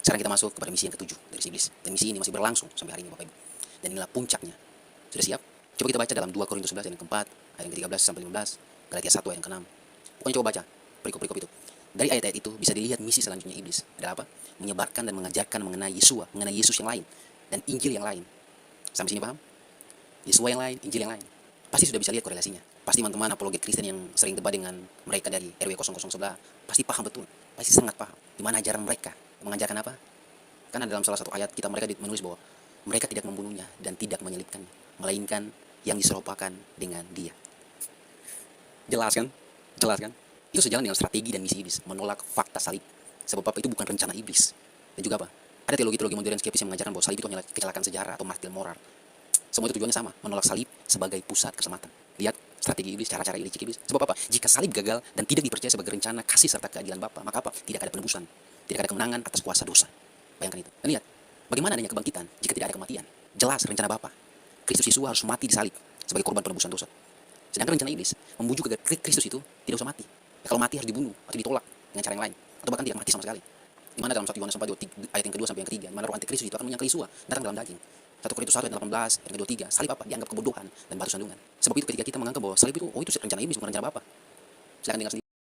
Sekarang kita masuk kepada misi yang ketujuh dari si iblis. Dan misi ini masih berlangsung sampai hari ini Bapak Ibu. Dan inilah puncaknya. Sudah siap? Coba kita baca dalam 2 Korintus 11 ayat yang keempat, ayat yang ke-13 sampai 15, Galatia 1 ayat yang ke-6. Pokoknya coba baca perikop-perikop itu. Dari ayat-ayat itu bisa dilihat misi selanjutnya iblis. Adalah apa? Menyebarkan dan mengajarkan mengenai Yesua, mengenai Yesus yang lain dan Injil yang lain. Sampai sini paham? Yesua yang lain, Injil yang lain. Pasti sudah bisa lihat korelasinya. Pasti teman-teman apologet Kristen yang sering debat dengan mereka dari RW 001 pasti paham betul. Pasti sangat paham. Di mana ajaran mereka? Mengajarkan apa? Karena dalam salah satu ayat kita mereka menulis bahwa mereka tidak membunuhnya dan tidak menyelibkannya, melainkan yang diserupakan dengan dia. Jelas kan? Jelas kan? Itu sejalan dengan strategi dan misi iblis, menolak fakta salib. Sebab apa? Itu bukan rencana iblis. Dan juga apa? Ada teologi-teologi modern skeptis yang mengajarkan bahwa salib itu hanyalah kecelakaan sejarah atau martir moral. Semua itu tujuannya sama, menolak salib sebagai pusat keselamatan. Lihat strategi iblis, cara-cara licik iblis. Sebab apa? Jika salib gagal dan tidak dipercaya sebagai rencana kasih serta keadilan Bapa, maka apa? Tidak ada penebusan, tidak ada kemenangan atas kuasa dosa. Bayangkan itu. Dan lihat, bagaimana adanya kebangkitan jika tidak ada kematian? Jelas rencana Bapa. Kristus Yesus harus mati di salib sebagai korban penebusan dosa. Sedangkan rencana iblis membujuk agar Kristus itu tidak usah mati. Ya, kalau mati harus dibunuh atau ditolak dengan cara yang lain, atau bahkan tidak mati sama sekali. Di mana dalam 1 Yohanes 4 ayat yang kedua sampai yang ketiga, di mana roh antikristus itu akan menyangkal Yesua datang dalam daging. 1 Korintus 1 ayat 18, ayat 23, salib apa? Dianggap kebodohan dan batu sandungan. Sebab itu ketika kita menganggap bahwa salib itu, oh itu rencana iblis bukan rencana Bapa. Silakan dengar sendiri.